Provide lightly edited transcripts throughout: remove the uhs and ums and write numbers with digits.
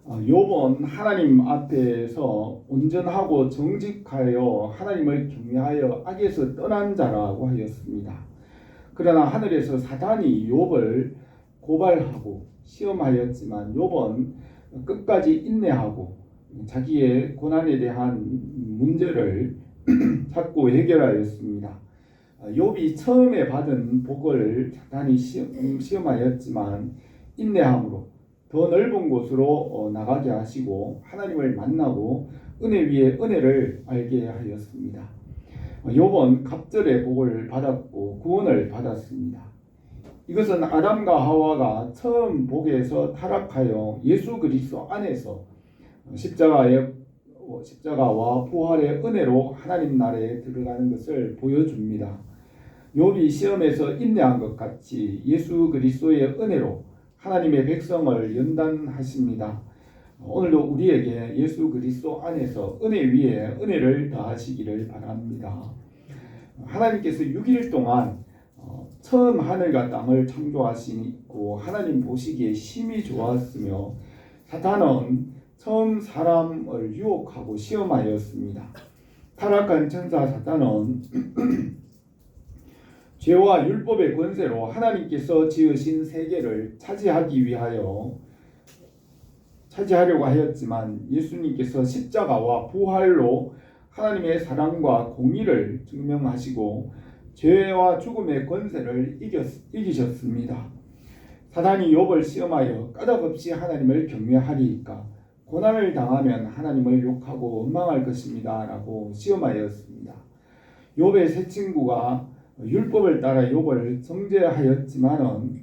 욥은 하나님 앞에서 온전하고 정직하여 하나님을 경외하여 악에서 떠난 자라고 하였습니다. 그러나 하늘에서 사단이 욥을 고발하고 시험하였지만 욥은 끝까지 인내하고 자기의 고난에 대한 문제를 찾고 해결하였습니다. 욥이 처음에 받은 복을 사단이 시험하였지만 인내함으로 더 넓은 곳으로 나가게 하시고 하나님을 만나고 은혜 위에 은혜를 알게 하였습니다. 욥은 갑절의 복을 받았고 구원을 받았습니다. 이것은 아담과 하와가 처음 복에서 타락하여 예수 그리스도 안에서 십자가와 부활의 은혜로 하나님 나라에 들어가는 것을 보여줍니다. 욥이 시험에서 인내한 것 같이 예수 그리스도의 은혜로 하나님의 백성을 연단하십니다. 오늘도 우리에게 예수 그리스도 안에서 은혜 위에 은혜를 더하시기를 바랍니다. 하나님께서 6일 동안 처음 하늘과 땅을 창조하시고 하나님 보시기에 심히 좋았으며 사탄은 처음 사람을 유혹하고 시험하였습니다. 타락한 천사 사탄은 죄와 율법의 권세로 하나님께서 지으신 세계를 차지하려고 하였지만 예수님께서 십자가와 부활로 하나님의 사랑과 공의를 증명하시고 죄와 죽음의 권세를 이기셨습니다. 사단이 욥을 시험하여 까닭없이 하나님을 경외하리이까 고난을 당하면 하나님을 욕하고 원망할 것입니다 라고 시험하였습니다. 욥의 세 친구가 율법을 따라 욥을 정죄하였지만은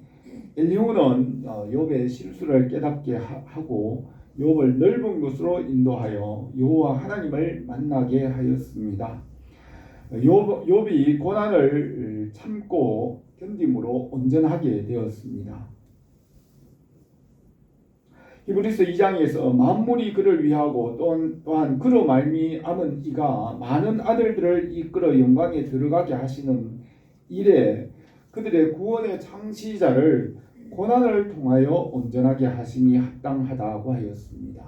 엘리후는 욥의 실수를 깨닫게 하고 욥을 넓은 곳으로 인도하여 여호와 하나님을 만나게 하였습니다. 욥이 고난을 참고 견딤으로 온전하게 되었습니다. 히브리서 2장에서 만물이 그를 위하고 또한 그로 말미암은 이가 많은 아들들을 이끌어 영광에 들어가게 하시는 일에 그들의 구원의 창시자를 고난을 통하여 온전하게 하심이 합당하다고 하였습니다.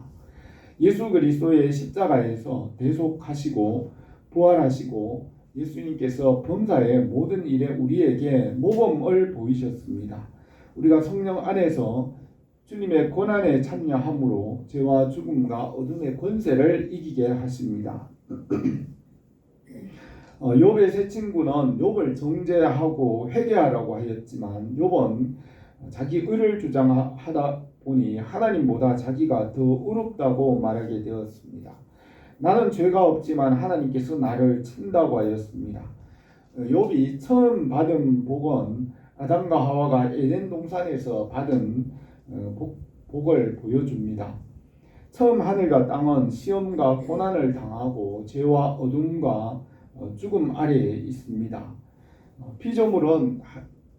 예수 그리스도의 십자가에서 대속하시고 부활하시고 예수님께서 범사의 모든 일에 우리에게 모범을 보이셨습니다. 우리가 성령 안에서 주님의 고난에 참여함으로 죄와 죽음과 어둠의 권세를 이기게 하십니다. 욥의 세 친구는 욥을 정죄하고 회개하라고 하였지만 욥은 자기 의를 주장하다 보니 하나님보다 자기가 더 의롭다고 말하게 되었습니다. 나는 죄가 없지만 하나님께서 나를 친다고 하였습니다. 욥이 처음 받은 복은 아담과 하와가 에덴 동산에서 받은 복을 보여줍니다. 처음 하늘과 땅은 시험과 고난을 당하고 죄와 어둠과 죽음 아래에 있습니다. 피조물은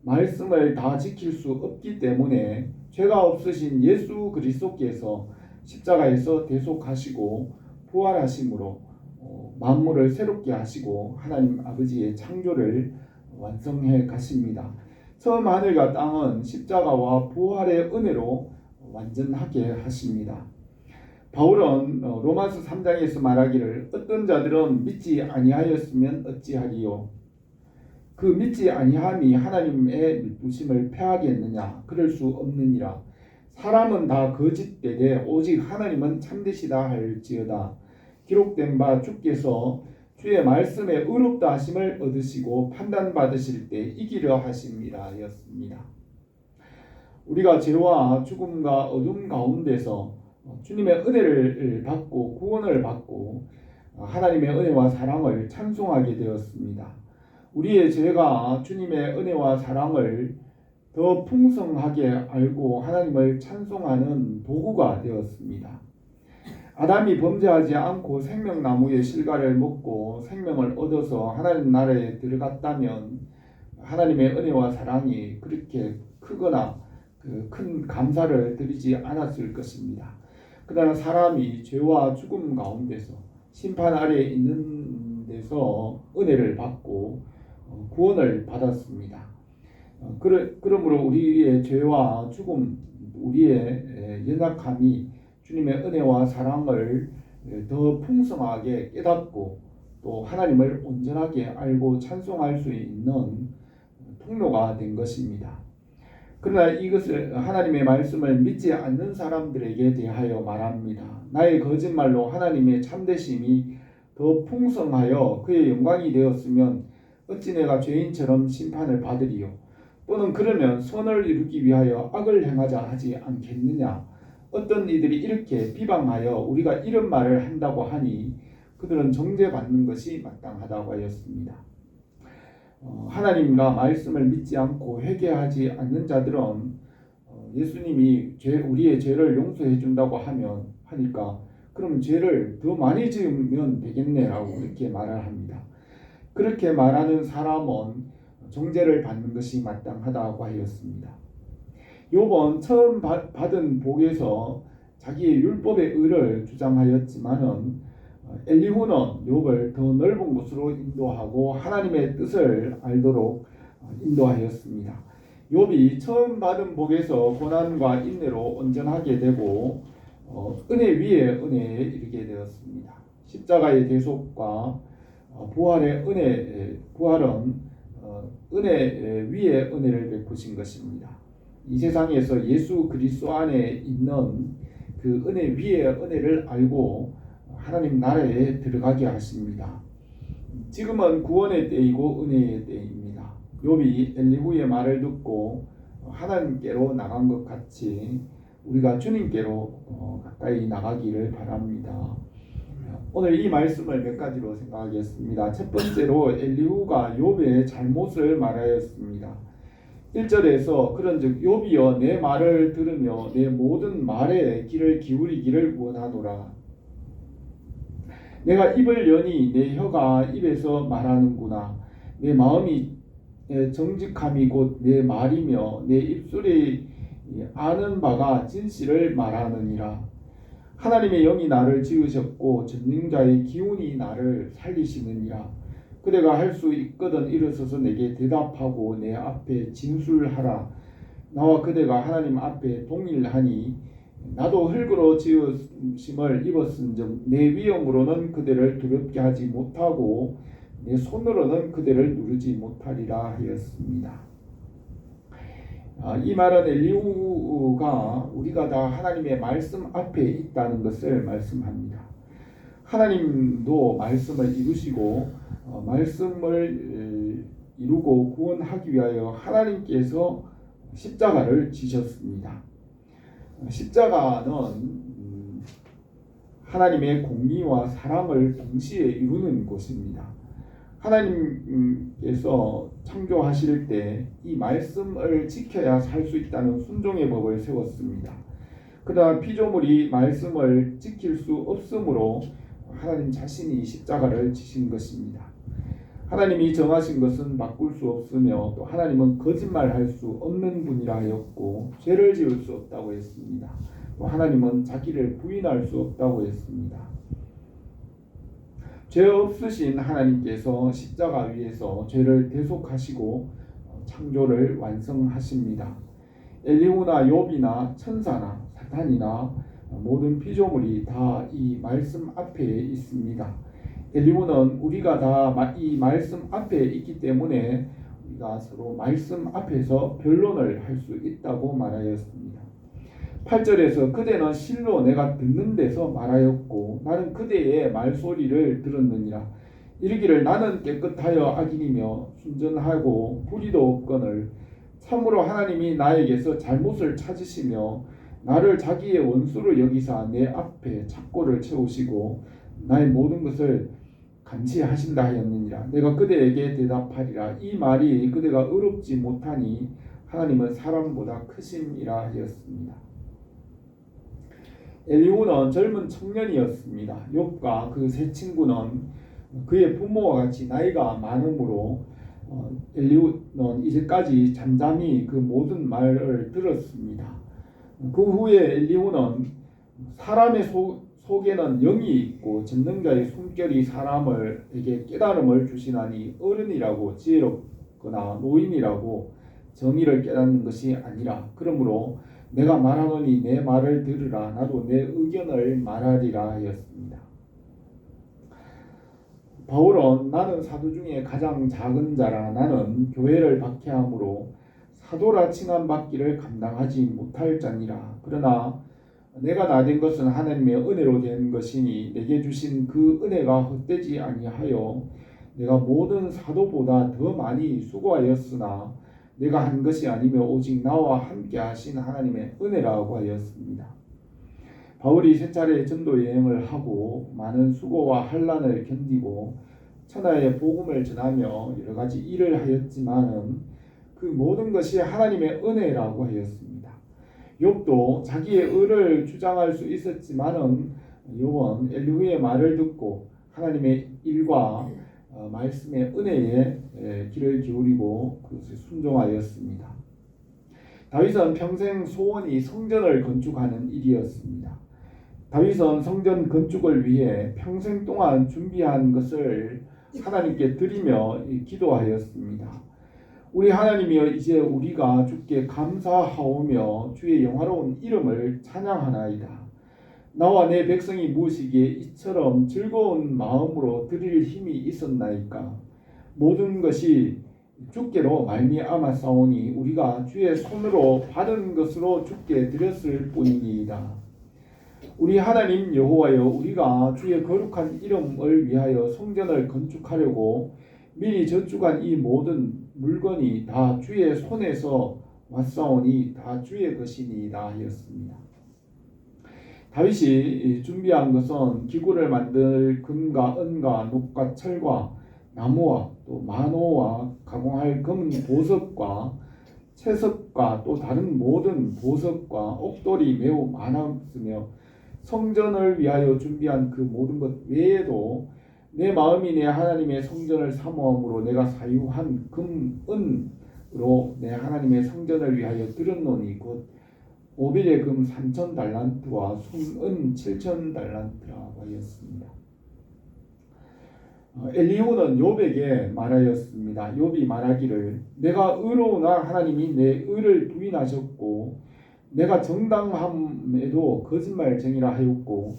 말씀을 다 지킬 수 없기 때문에 죄가 없으신 예수 그리스도께서 십자가에서 대속하시고 부활하심으로 만물을 새롭게 하시고 하나님 아버지의 창조를 완성해 가십니다. 처음 하늘과 땅은 십자가와 부활의 은혜로 완전하게 하십니다. 바울은 로마서 3장에서 말하기를 어떤 자들은 믿지 아니하였으면 어찌하리요. 그 믿지 아니함이 하나님의 믿으심을 패하겠느냐. 그럴 수 없느니라. 사람은 다 거짓되되 오직 하나님은 참되시다 할지어다. 기록된 바 주께서 주의 말씀에 의롭다 하심을 얻으시고 판단받으실 때 이기려 하심이라 였습니다. 우리가 죄와 죽음과 어둠 가운데서 주님의 은혜를 받고 구원을 받고 하나님의 은혜와 사랑을 찬송하게 되었습니다. 우리의 죄가 주님의 은혜와 사랑을 더 풍성하게 알고 하나님을 찬송하는 도구가 되었습니다. 아담이 범죄하지 않고 생명나무의 실과를 먹고 생명을 얻어서 하나님 나라에 들어갔다면 하나님의 은혜와 사랑이 그렇게 크거나 큰 감사를 드리지 않았을 것입니다. 그러나 사람이 죄와 죽음 가운데서 심판 아래에 있는 데서 은혜를 받고 구원을 받았습니다. 그러므로 우리의 죄와 죽음, 우리의 연약함이 주님의 은혜와 사랑을 더 풍성하게 깨닫고 또 하나님을 온전하게 알고 찬송할 수 있는 통로가 된 것입니다. 그러나 이것을 하나님의 말씀을 믿지 않는 사람들에게 대하여 말합니다. 나의 거짓말로 하나님의 참되심이 더 풍성하여 그의 영광이 되었으면 어찌 내가 죄인처럼 심판을 받으리요. 또는 그러면 선을 이루기 위하여 악을 행하자 하지 않겠느냐. 어떤 이들이 이렇게 비방하여 우리가 이런 말을 한다고 하니 그들은 정죄받는 것이 마땅하다고 하였습니다. 하나님과 말씀을 믿지 않고 회개하지 않는 자들은 예수님이 우리의 죄를 용서해 준다고 하니까 그럼 죄를 더 많이 지으면 되겠네라고 그렇게 말을 합니다. 그렇게 말하는 사람은 정죄를 받는 것이 마땅하다고 하였습니다. 욥은 처음 받은 복에서 자기의 율법의 의를 주장하였지만은 엘리후는 욥을 더 넓은 곳으로 인도하고 하나님의 뜻을 알도록 인도하였습니다. 욥이 처음 받은 복에서 고난과 인내로 온전하게 되고 은혜 위에 은혜에 이르게 되었습니다. 십자가의 대속과 부활의 부활은 은혜 위에 은혜를 베푸신 것입니다. 이 세상에서 예수 그리스도 안에 있는 그 은혜 위에 은혜를 알고 하나님 나라에 들어가게 하십니다. 지금은 구원의 때이고 은혜의 때입니다. 욥이 엘리후의 말을 듣고 하나님께로 나간 것 같이 우리가 주님께로 가까이 나가기를 바랍니다. 오늘 이 말씀을 몇 가지로 생각하겠습니다. 첫 번째로 엘리후가 욥의 잘못을 말하였습니다. 1절에서 그런즉 욥이여 내 말을 들으며 내 모든 말에 귀를 기울이기를 원하노라. 내가 입을 여니 내 혀가 입에서 말하는구나. 내 마음이 정직함이 곧 내 말이며 내 입술이 아는 바가 진실을 말하느니라. 하나님의 영이 나를 지으셨고 전능자의 기운이 나를 살리시느니라. 그대가 할 수 있거든 일어서서 내게 대답하고 내 앞에 진술하라. 나와 그대가 하나님 앞에 동일하니 나도 흙으로 지으심을 입었은즉 내 위엄으로는 그대를 두렵게 하지 못하고 내 손으로는 그대를 누르지 못하리라 하였습니다. 이 말은 엘리후가 우리가 다 하나님의 말씀 앞에 있다는 것을 말씀합니다. 하나님도 말씀을 이루시고 말씀을 이루고 구원하기 위하여 하나님께서 십자가를 지셨습니다. 십자가는 하나님의 공의와 사랑을 동시에 이루는 곳입니다. 하나님께서 창조하실 때 이 말씀을 지켜야 살 수 있다는 순종의 법을 세웠습니다. 그러나 피조물이 말씀을 지킬 수 없으므로 하나님 자신이 십자가를 지신 것입니다. 하나님이 정하신 것은 바꿀 수 없으며 또 하나님은 거짓말할 수 없는 분이라 하였고 죄를 지을 수 없다고 했습니다. 또 하나님은 자기를 부인할 수 없다고 했습니다. 죄 없으신 하나님께서 십자가 위에서 죄를 대속하시고 창조를 완성하십니다. 엘리후나 욥이나 천사나 사탄이나 모든 피조물이 다 이 말씀 앞에 있습니다. 엘리후는 우리가 다 이 말씀 앞에 있기 때문에 우리가 서로 말씀 앞에서 변론을 할 수 있다고 말하였습니다. 8절에서 그대는 실로 내가 듣는 데서 말하였고 나는 그대의 말소리를 들었느니라. 이르기를 나는 깨끗하여 악인이며 순전하고 불의도 없거늘 참으로 하나님이 나에게서 잘못을 찾으시며 나를 자기의 원수로 여기사 내 앞에 착고를 채우시고 나의 모든 것을 감시하신다 하였느니라. 내가 그대에게 대답하리라. 이 말이 그대가 의롭지 못하니 하나님은 사람보다 크심이라 하였습니다. 엘리후는 젊은 청년이었습니다. 욥과 그 세 친구는 그의 부모와 같이 나이가 많으므로 엘리후는 이제까지 잠잠히 그 모든 말을 들었습니다. 그 후에 엘리후는 사람의 속에는 영이 있고 전능자의 숨결이 사람에게 깨달음을 주시나니 어른이라고 지혜롭거나 노인이라고 정의를 깨닫는 것이 아니라 그러므로 내가 말하노니 내 말을 들으라 나도 내 의견을 말하리라 하였습니다. 바울은 나는 사도 중에 가장 작은 자라 나는 교회를 박해함으로 사도라 칭함 받기를 감당하지 못할 자니라. 그러나 내가 나된 것은 하나님의 은혜로 된 것이니 내게 주신 그 은혜가 헛되지 아니하여 내가 모든 사도보다 더 많이 수고하였으나 내가 한 것이 아니며 오직 나와 함께 하신 하나님의 은혜라고 하였습니다. 바울이 세 차례 전도 여행을 하고 많은 수고와 환난을 견디고 천하에 복음을 전하며 여러 가지 일을 하였지만은 그 모든 것이 하나님의 은혜라고 하였습니다. 욥도 자기의 의를 주장할 수 있었지만은 욥은 엘리후의 말을 듣고 하나님의 일과 말씀의 은혜에 귀를 기울이고 그것에 순종하였습니다. 다윗은 평생 소원이 성전을 건축하는 일이었습니다. 다윗은 성전 건축을 위해 평생 동안 준비한 것을 하나님께 드리며 기도하였습니다. 우리 하나님이여 이제 우리가 주께 감사하오며 주의 영화로운 이름을 찬양하나이다. 나와 내 백성이 무엇이기에 이처럼 즐거운 마음으로 드릴 힘이 있었나이까. 모든 것이 주께로 말미암아 싸우니 우리가 주의 손으로 받은 것으로 주께 드렸을 뿐이니이다. 우리 하나님 여호와여 우리가 주의 거룩한 이름을 위하여 성전을 건축하려고 미리 저축한 이 모든 물건이 다 주의 손에서 왔사오니 다 주의 것이니이다 하였습니다. 다윗이 준비한 것은 기구를 만들 금과 은과 녹과 철과 나무와 또 만호와 가공할 금 보석과 채석과 또 다른 모든 보석과 옥돌이 매우 많았으며 성전을 위하여 준비한 그 모든 것 외에도 내 마음이 내 하나님의 성전을 사모함으로 내가 사유한 금, 은으로 내 하나님의 성전을 위하여 들었노니 곧 오빌의 금 3,000달란트와 순은 7,000달란트라고 하였습니다. 엘리후는 욥에게 말하였습니다. 욥이 말하기를 내가 의로우나 하나님이 내 의를 부인하셨고 내가 정당함에도 거짓말쟁이라 하였고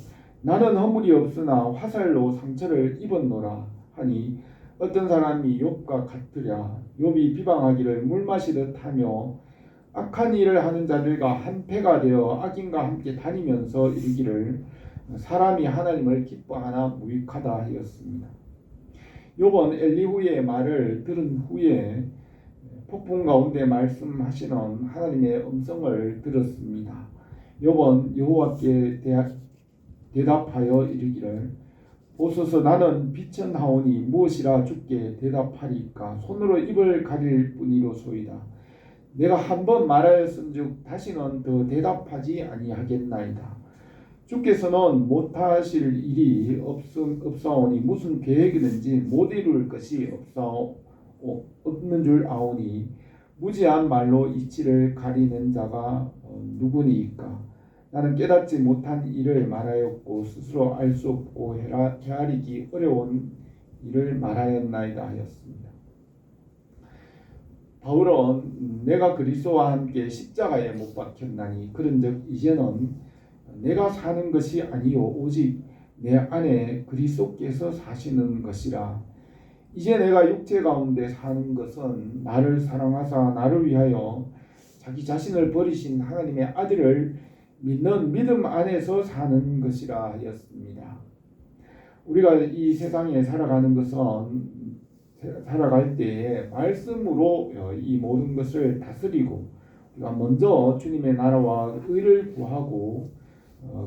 나는 허물이 없으나 화살로 상처를 입었노라 하니 어떤 사람이 욥과 같으랴. 욥이 비방하기를 물 마시듯 하며 악한 일을 하는 자들과 한패가 되어 악인과 함께 다니면서 이르기를 사람이 하나님을 기뻐하나 무익하다 하였습니다. 욥은 엘리후의 말을 들은 후에 폭풍 가운데 말씀하시는 하나님의 음성을 들었습니다. 욥은 여호와께 대답하여 이르기를 보소서 나는 비천하오니 무엇이라 주께 대답하리까. 손으로 입을 가릴 뿐이로소이다. 내가 한번 말하였은즉 다시는 더 대답하지 아니하겠나이다. 주께서는 못하실 일이 없사오니 무슨 계획이든지 못 이룰 것이 없는 줄 아오니 무지한 말로 이치를 가리는 자가 누구니이까. 나는 깨닫지 못한 일을 말하였고 스스로 알 수 없고 헤아리기 어려운 일을 말하였나이다 하였습니다. 바울은 내가 그리스도와 함께 십자가에 못 박혔나니 그런즉 이제는 내가 사는 것이 아니요 오직 내 안에 그리스도께서 사시는 것이라. 이제 내가 육체 가운데 사는 것은 나를 사랑하사 나를 위하여 자기 자신을 버리신 하나님의 아들을 믿는 믿음 안에서 사는 것이라 하였습니다. 우리가 이 세상에 살아가는 것은 살아갈 때에 말씀으로 이 모든 것을 다스리고 우리가 먼저 주님의 나라와 의를 구하고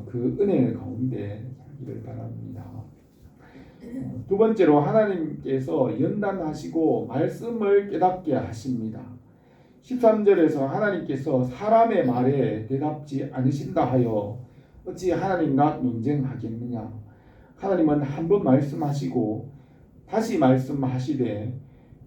그 은혜 가운데 살기를 바랍니다. 두 번째로 하나님께서 연단하시고 말씀을 깨닫게 하십니다. 13절에서 하나님께서 사람의 말에 대답지 않으신다 하여 어찌 하나님과 논쟁하겠느냐. 하나님은 한 번 말씀하시고 다시 말씀하시되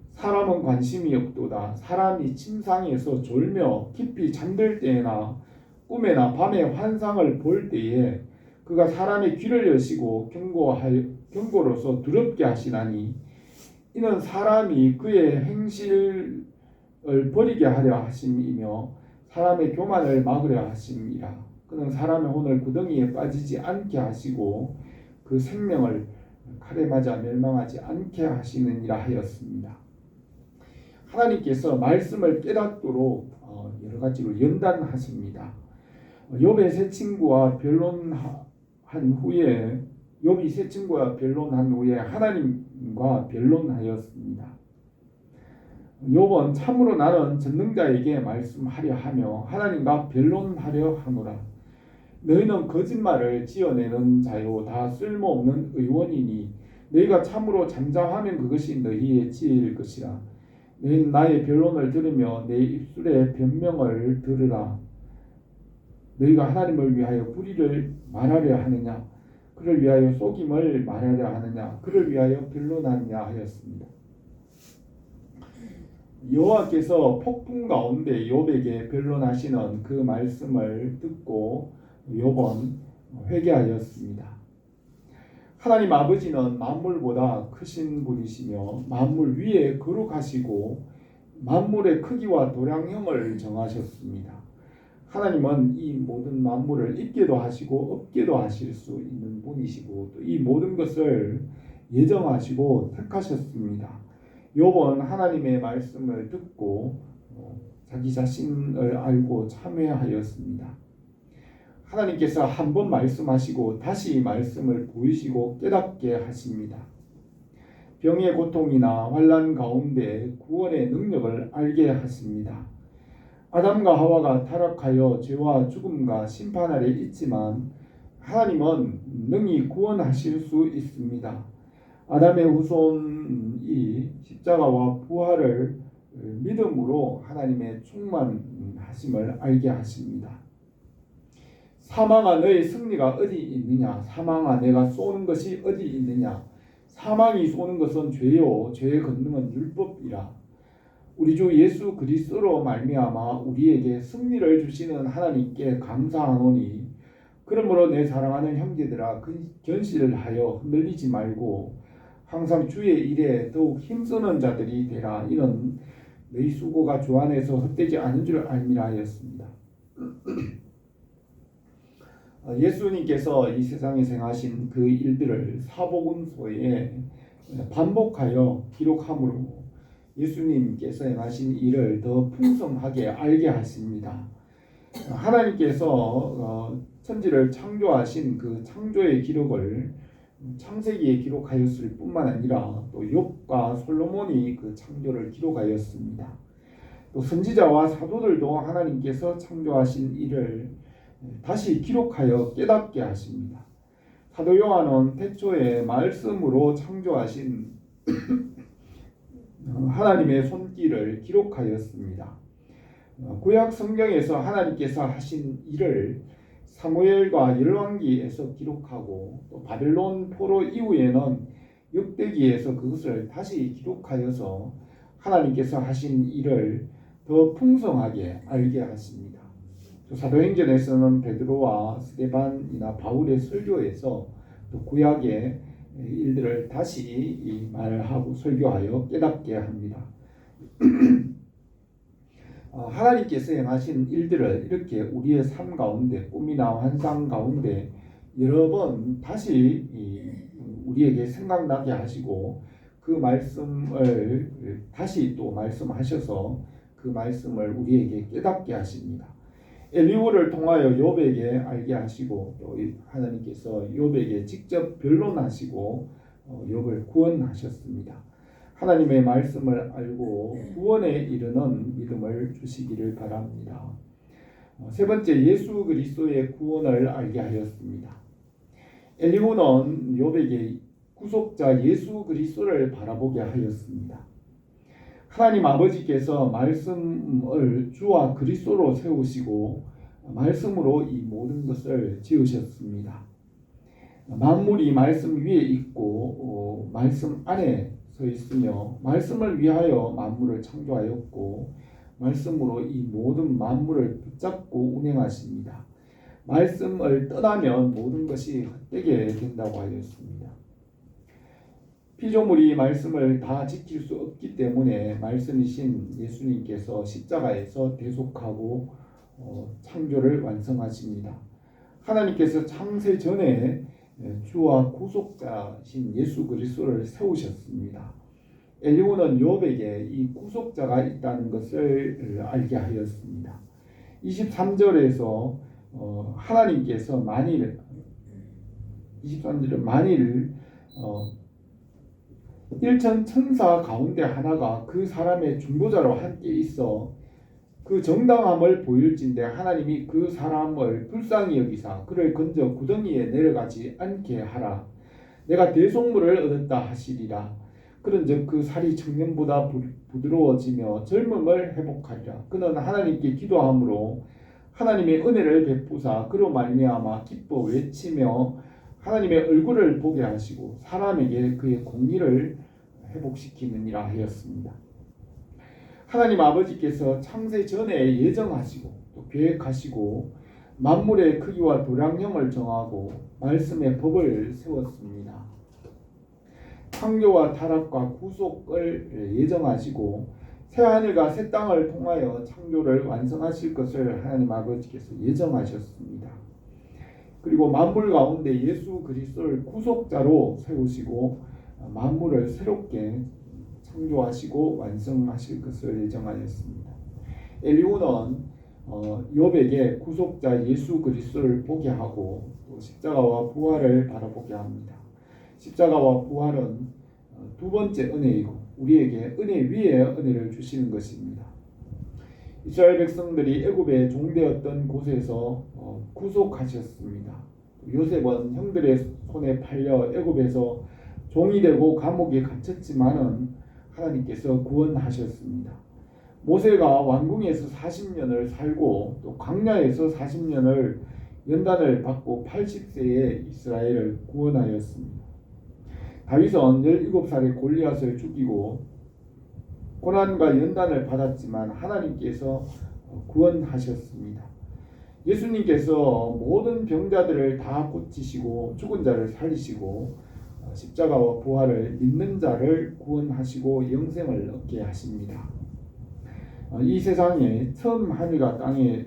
사람은 관심이 없도다. 사람이 침상에서 졸며 깊이 잠들 때나 꿈에나 밤에 환상을 볼 때에 그가 사람의 귀를 여시고 경고로서 두렵게 하시나니 이는 사람이 그의 행실을 버리게 하려 하심이며 사람의 교만을 막으려 하심이라. 그는 사람의 혼을 구덩이에 빠지지 않게 하시고 그 생명을 칼에 맞아 멸망하지 않게 하시느니라 하였습니다. 하나님께서 말씀을 깨닫도록 여러 가지로 연단하십니다. 욥의 세 친구와 변론한 후에 욥이 세 친구와 변론한 후에 하나님과 변론하였습니다. 욥은 참으로 나는 전능자에게 말씀하려 하며 하나님과 변론하려 하노라. 너희는 거짓말을 지어내는 자요 다 쓸모없는 의원이니 너희가 참으로 잠잠하면 그것이 너희의 지혜일 것이라. 너희는 나의 변론을 들으며 내 입술의 변명을 들으라. 너희가 하나님을 위하여 불의를 말하려 하느냐? 그를 위하여 속임을 말하려 하느냐? 그를 위하여 변론하느냐 하였습니다. 여호와께서 폭풍 가운데 욥에게 변론하시는 그 말씀을 듣고 욥은 회개하였습니다. 하나님 아버지는 만물보다 크신 분이시며 만물 위에 거룩하시고 만물의 크기와 도량형을 정하셨습니다. 하나님은 이 모든 만물을 있게도 하시고 없게도 하실 수 있는 분이시고 또 이 모든 것을 예정하시고 택하셨습니다. 욥은 하나님의 말씀을 듣고 자기 자신을 알고 참회하였습니다. 하나님께서 한 번 말씀하시고 다시 말씀을 보이시고 깨닫게 하십니다. 병의 고통이나 환난 가운데 구원의 능력을 알게 하십니다. 아담과 하와가 타락하여 죄와 죽음과 심판 아래 있지만 하나님은 능히 구원하실 수 있습니다. 아담의 후손이 십자가와 부활을 믿음으로 하나님의 충만하심을 알게 하십니다. 사망아 너의 승리가 어디 있느냐? 사망아 내가 쏘는 것이 어디 있느냐? 사망이 쏘는 것은 죄요 죄의 권능은 율법이라. 우리 주 예수 그리스도로 말미암아 우리에게 승리를 주시는 하나님께 감사하노니 그러므로 내 사랑하는 형제들아 견실을 하여 흔들리지 말고 항상 주의 일에 더욱 힘쓰는 자들이 되라. 이는 너희 수고가 주 안에서 헛되지 않은 줄 알미라 하였습니다. 예수님께서 이 세상에 행하신 그 일들을 사복음서에 반복하여 기록함으로 예수님께서 행하신 일을 더 풍성하게 알게 하십니다. 하나님께서 천지를 창조하신 그 창조의 기록을 창세기에 기록하였을 뿐만 아니라 또 욥과 솔로몬이 그 창조를 기록하였습니다. 또 선지자와 사도들도 하나님께서 창조하신 일을 다시 기록하여 깨닫게 하십니다. 사도 요한은 태초에 말씀으로 창조하신 하나님의 손길을 기록하였습니다. 구약 성경에서 하나님께서 하신 일을 사무엘과 열왕기에서 기록하고 또 바벨론 포로 이후에는 역대기에서 그것을 다시 기록하여서 하나님께서 하신 일을 더 풍성하게 알게 하십니다. 사도행전에서는 베드로와 스데반이나 바울의 설교에서 또 구약의 일들을 다시 말하고 설교하여 깨닫게 합니다. 하나님께서 행하신 일들을 이렇게 우리의 삶 가운데 꿈이나 환상 가운데 여러 번 다시 우리에게 생각나게 하시고 그 말씀을 다시 또 말씀하셔서 그 말씀을 우리에게 깨닫게 하십니다. 엘리후를 통하여 욥에게 알게 하시고 또 하나님께서 욥에게 직접 변론하시고 욥을 구원하셨습니다. 하나님의 말씀을 알고 구원에 이르는 믿음을 주시기를 바랍니다. 세 번째, 예수 그리스도의 구원을 알게 하였습니다. 엘리후는 욥에게 구속자 예수 그리스도를 바라보게 하였습니다. 하나님 아버지께서 말씀을 주와 그리스도로 세우시고 말씀으로 이 모든 것을 지으셨습니다. 만물이 말씀 위에 있고 말씀 안에 서 있으며 말씀을 위하여 만물을 창조하였고 말씀으로 이 모든 만물을 붙잡고 운행하십니다. 말씀을 떠나면 모든 것이 헛되게 된다고 하였습니다. 피조물이 말씀을 다 지킬 수 없기 때문에 말씀이신 예수님께서 십자가에서 대속하고 창조를 완성하십니다. 하나님께서 창세 전에 주와 구속자신 예수 그리스도를 세우셨습니다. 엘리후는 욥에게 이 구속자가 있다는 것을 알게 하였습니다. 23절에서 하나님께서 만일 23절에 만일 일천 천사 가운데 하나가 그 사람의 중보자로 함께 있어 그 정당함을 보일진대 하나님이 그 사람을 불쌍히 여기사 그를 건져 구덩이에 내려가지 않게 하라. 내가 대속물을 얻었다 하시리라. 그런즉 그 살이 청년보다 부드러워지며 젊음을 회복하리라. 그는 하나님께 기도함으로 하나님의 은혜를 베푸사 그로 말미암아 기뻐 외치며 하나님의 얼굴을 보게 하시고 사람에게 그의 공의를 회복시키느니라 하였습니다. 하나님 아버지께서 창세 전에 예정하시고 또 계획하시고 만물의 크기와 도량형을 정하고 말씀의 법을 세웠습니다. 창조와 타락과 구속을 예정하시고 새 하늘과 새 땅을 통하여 창조를 완성하실 것을 하나님 아버지께서 예정하셨습니다. 그리고 만물 가운데 예수 그리스도를 구속자로 세우시고 만물을 새롭게 창조하시고 완성하실 것을 예정하였습니다. 엘리후는 욥에게 구속자 예수 그리스도를 보게 하고 또 십자가와 부활을 바라보게 합니다. 십자가와 부활은 두 번째 은혜이고 우리에게 은혜 위에 은혜를 주시는 것입니다. 이스라엘 백성들이 애굽의 종되었던 곳에서 구속하셨습니다. 요셉은 형들의 손에 팔려 애굽에서 종이 되고 감옥에 갇혔지만은 하나님께서 구원하셨습니다. 모세가 왕궁에서 40년을 살고 또 광야에서 40년을 연단을 받고 80세에 이스라엘을 구원하였습니다. 다윗은 17살에 골리앗을 죽이고 고난과 연단을 받았지만 하나님께서 구원하셨습니다. 예수님께서 모든 병자들을 다 고치시고 죽은 자를 살리시고 십자가와 부활을 믿는 자를 구원하시고 영생을 얻게 하십니다. 이 세상에 처음 하늘과 땅에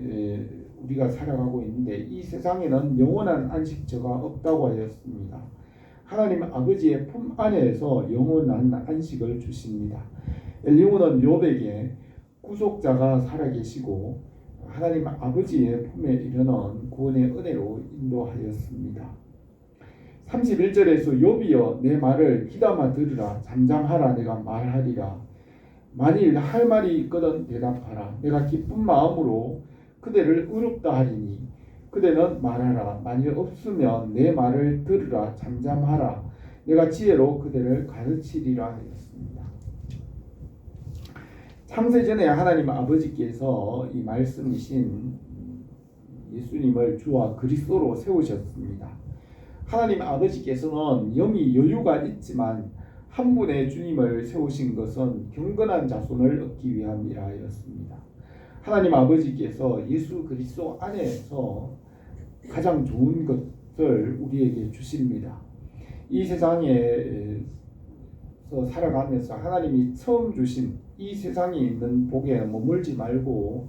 우리가 살아가고 있는데 이 세상에는 영원한 안식처가 없다고 하였습니다. 하나님 아버지의 품 안에서 영원한 안식을 주십니다. 엘리후는 욥에게 구속자가 살아계시고 하나님 아버지의 품에 이르는 구원의 은혜로 인도하였습니다. 31절에서 욥이여 내 말을 귀담아 들으라 잠잠하라 내가 말하리라 만일 할 말이 있거든 대답하라 내가 기쁜 마음으로 그대를 의롭다 하리니 그대는 말하라 만일 없으면 내 말을 들으라 잠잠하라 내가 지혜로 그대를 가르치리라 하였습니다. 창세전에 하나님 아버지께서 이 말씀이신 예수님을 주와 그리스도로 세우셨습니다. 하나님 아버지께서는 영이 여유가 있지만 한 분의 주님을 세우신 것은 경건한 자손을 얻기 위함이라 하였습니다. 하나님 아버지께서 예수 그리스도 안에서 가장 좋은 것을 우리에게 주십니다. 이 세상에서 살아가면서 하나님이 처음 주신 이 세상에 있는 복에 머물지 말고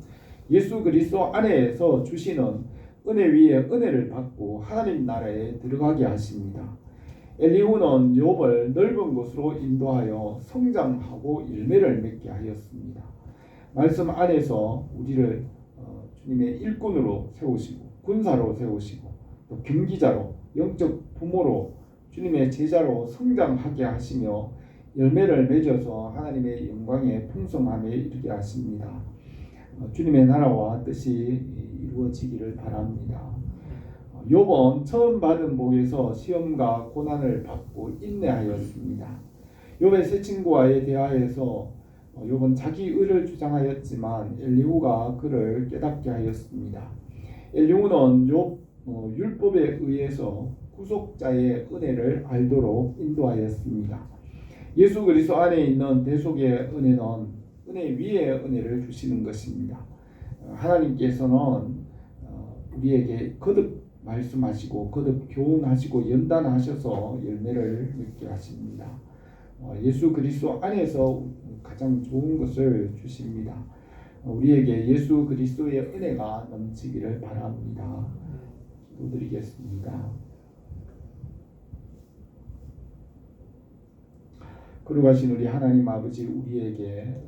예수 그리스도 안에서 주시는 은혜 위에 은혜를 받고 하나님 나라에 들어가게 하십니다. 엘리후는 욥을 넓은 곳으로 인도하여 성장하고 열매를 맺게 하였습니다. 말씀 안에서 우리를 주님의 일꾼으로 세우시고 군사로 세우시고 또 경기자로 영적 부모로 주님의 제자로 성장하게 하시며 열매를 맺어서 하나님의 영광의 풍성함에 이르게 하십니다. 주님의 나라와 뜻이 이루어지기를 바랍니다. 욥은 처음 받은 복에서 시험과 고난을 받고 인내하였습니다. 욥의 세 친구와의 대화에서 욥은 자기 의를 주장하였지만 엘리후가 그를 깨닫게 하였습니다. 엘리후는 욥 율법에 의해서 구속자의 은혜를 알도록 인도하였습니다. 예수 그리스도 안에 있는 대속의 은혜는 은혜 위에 은혜를 주시는 것입니다. 하나님께서는 우리에게 거듭 말씀하시고 거듭 교훈하시고 연단하셔서 열매를 맺게 하십니다. 예수 그리스도 안에서 가장 좋은 것을 주십니다. 우리에게 예수 그리스도의 은혜가 넘치기를 바랍니다. 기도드리겠습니다. 거룩하신 우리 하나님 아버지, 우리에게